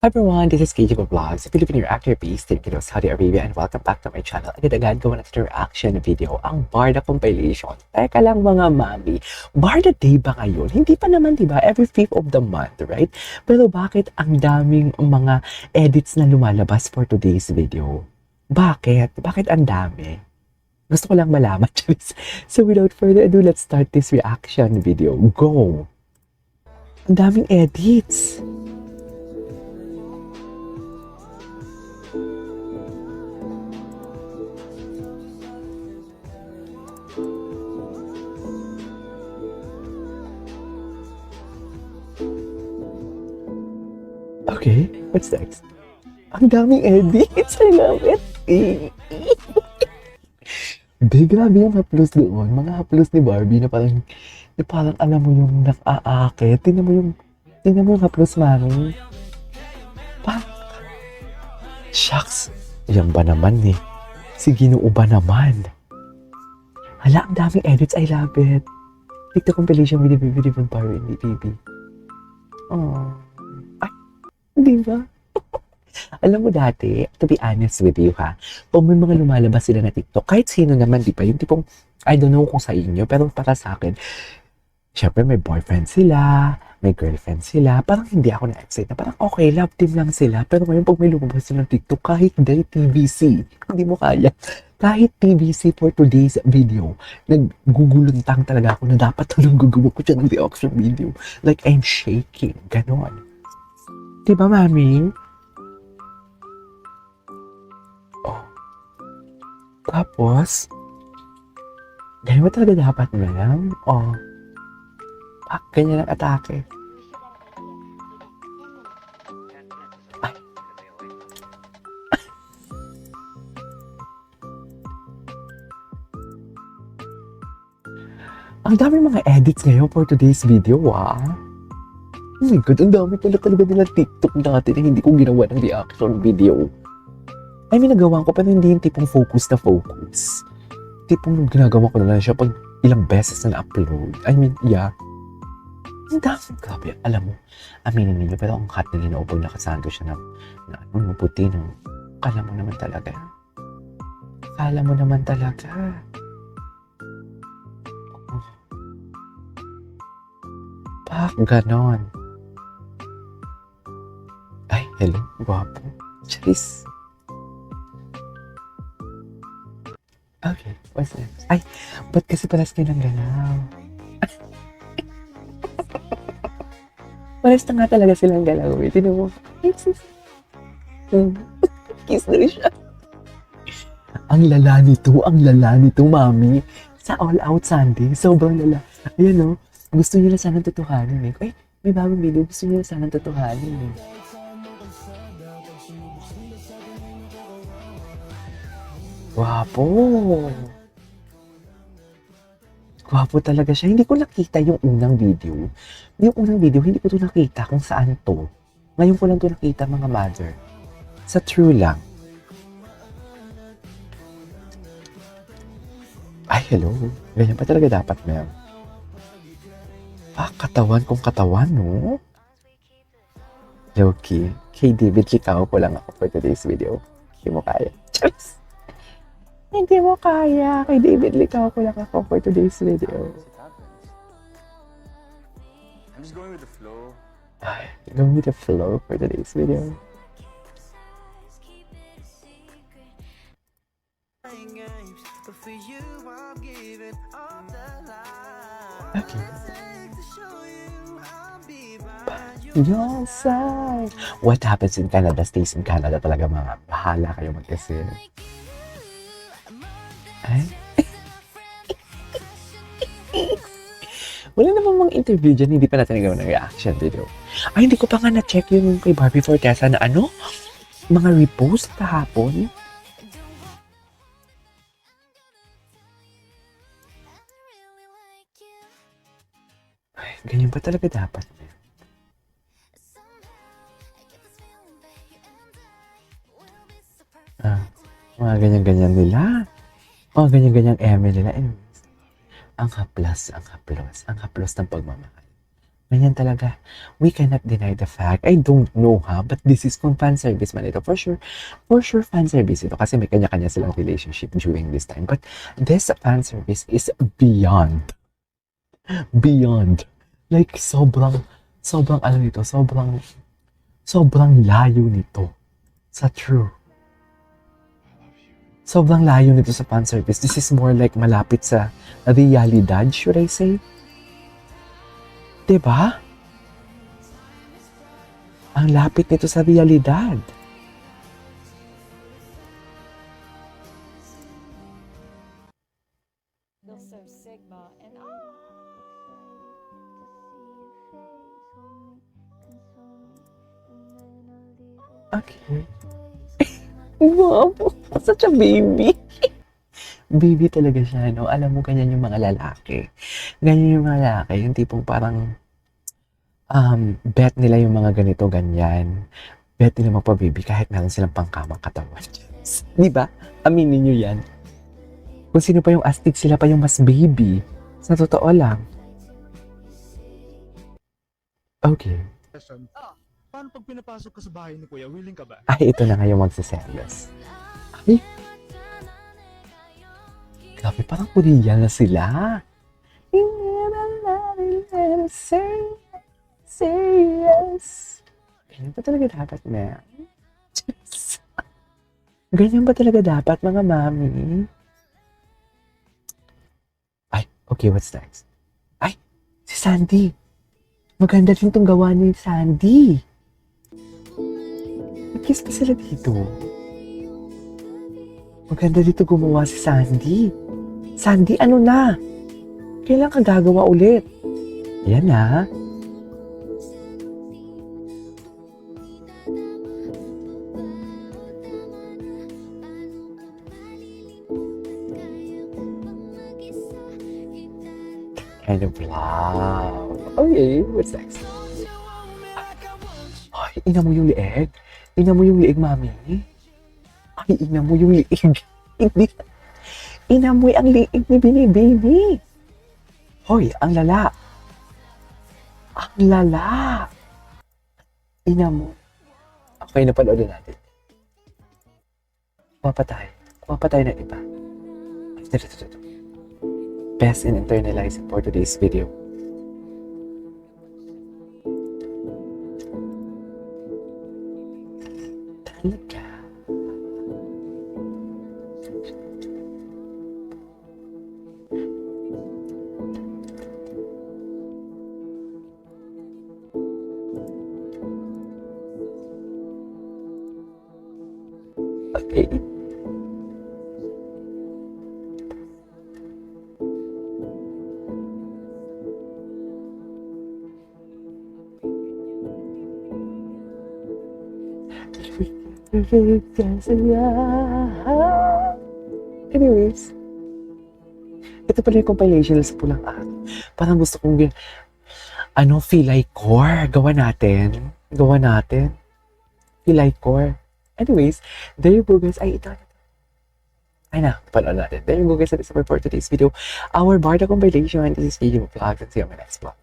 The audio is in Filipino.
Hi everyone, this is KJ Vlogs, a Filipino actor based in Pinos, Saudi Arabia, and welcome back to my channel. Agad-agad gawa natin reaction video, ang Barda compilation. Teka lang mga mami, Barda Day ba ngayon? Hindi pa naman, diba? Every 5th of the month, right? Pero bakit ang daming mga edits na lumalabas for today's video? Bakit? Bakit ang dami? Gusto ko lang malaman, Charis. So without further ado, let's start this reaction video. Go! Ang daming edits! Okay, what's next? Ang daming edits. I love it. Hindi, grabe yung haplos doon. Mga haplos ni Barbie na parang alam mo yung nakaakit. Tingnan mo yung haplos, mami. Parang, shucks. Yan ba naman eh? Si Ginoo ba naman? Hala, ang daming edits. I love it. Like the compilation with the baby Devon Barbie and the baby. Oh. Di ba? Alam mo dati, to be honest with you ha, kung may mga lumalabas sila na TikTok, kahit sino naman, di ba? Yung tipong, I don't know kung sa inyo, pero para sa akin, syempre may boyfriend sila, may girlfriend sila, parang hindi ako na-excite na parang okay, love team lang sila. Pero ngayon pag may lumabas sila ng TikTok, kahit dahil TVC, hindi mo kaya. Kahit TVC for today's video, nagguguluntang talaga ako na dapat talagang gagawa ko siya ng reaction video. Like, I'm shaking. Ganon. Diba, mami? Oh. Tapos, ganyan ba talaga dapat, ma'am? Oh. Ganyan ang atake. Ay. Ang dami mga edits ngayon for today's video, ah. Oh my God, ang dami pala talaga nila TikTok dati na hindi ko ginawa ng reaction video. I mean, nagawa ko pero hindi yung tipong focus na focus. Tipong ginagawa ko na lang siya pag ilang beses na na-upload. I mean, yeah. Ang dami, grabe. Alam mo, aminin ninyo, pero ang hot na ginoo pag nakasando siya na puti, no? Akala mo naman talaga. Akala mo naman talaga. Oh. Pak, ganon. Ay, hello, guwapo. Charis. Okay, what's next? Ay, ba't kasi paras kayo ng galaw? Paras na nga talaga silang galaw. Tinan mo. Kiss na rin siya. Ang lala nito, mami. Sa All Out Sunday, sobrang lala. Ayan o, gusto niyo na sanang tutuhanin eh. Ay, may bagong video, gusto niyo na sanang tutuhanin eh. Gwapo. Gwapo talaga siya. Hindi ko nakita yung unang video. Yung unang video, hindi ko to nakita kung saan to. Ngayon ko lang to nakita, mga mother. Sa true lang. Ay, hello. Ganyan pa talaga dapat, ma'am. Katawan kung katawan, no? Low-key. Kay David, kikaw ko lang ako for today's video. Hindi mo kaya. Charis! Hindi mo kaya. Kay David, likaw ko lang ako for today's video. I'm just going with the flow. Ay, going with the flow for today's video. Okay. Your side. What happens in Canada stays in Canada talaga, mga bahala kayo mag-isip. Ay? Wala namang mga interview dyan, hindi pa natin nagawa ng reaction video. Ay, hindi ko pa nga na-check yung kay Barbie Fortesa na ano? Mga repost kahapon. Ay, ganyan ba talaga dapat? Mga ganyan-ganyan nila. Mga ganyan-ganyang eme nila. Anyways, ang haplos ng pagmamahal. Ganyan talaga. We cannot deny the fact. I don't know ha, but this is kung fan service man ito. For sure fan service ito kasi may kanya-kanya silang relationship during this time. But this fan service is beyond. Like, sobrang ano nito, sobrang layo nito sa true. Sobrang layo nito sa fan service. This is more like malapit sa realidad, should I say? Diba? Ang lapit nito sa realidad. They'll serve Sigma and Okay. Wow, such a baby. Baby talaga siya, no? Alam mo, ganyan yung mga lalaki. Ganyan yung mga lalaki, yung tipong parang bet nila yung mga ganito, ganyan. Bet nila magpa-baby kahit meron silang pangkamang katawan. Di ba? Aminin nyo yan. Kung sino pa yung astig, sila pa yung mas baby. Sa totoo lang. Okay. Question. Paano pag pinapasok ka sa bahay ni Kuya, willing ka ba? Ay, ito na nga yung magsiselos. Ay! Grabe, parang Korean na sila. Serious. Ganyan ba talaga dapat, ma'am? Ganyan ba talaga dapat, mga mami? Ay, okay, what's next? Ay, si Sandy. Maganda rin itong gawa ni Sandy. Nag-kiss pa sila dito. Maganda dito gumawa si Sandy. Sandy, ano na? Kailan ka gagawa ulit? Ayan na. Kind of love. Okay, what's next? Ay, ina mo yung lieg. Ina mo yung lieg, mami. Ay, ina mo yung lieg. Hindi. Inamoy ang liig ni Bini-Bini. Hoy, ang lala. Ang lala. Inamo. Okay, napanood natin. Kuha pa tayo ng iba. Ito. Best in internalizing for today's video. Talaga. Okay. Anyways, ito pala yung compilation sa Pulang Araw. Parang gusto kong feel like core. Gawa natin. Feel like core. Anyways, there you go guys. Ay, ito. Ay na, panood natin. There you go guys. That is for today's video. Our Barda compilation. This is video vlog. And see you on my next vlog.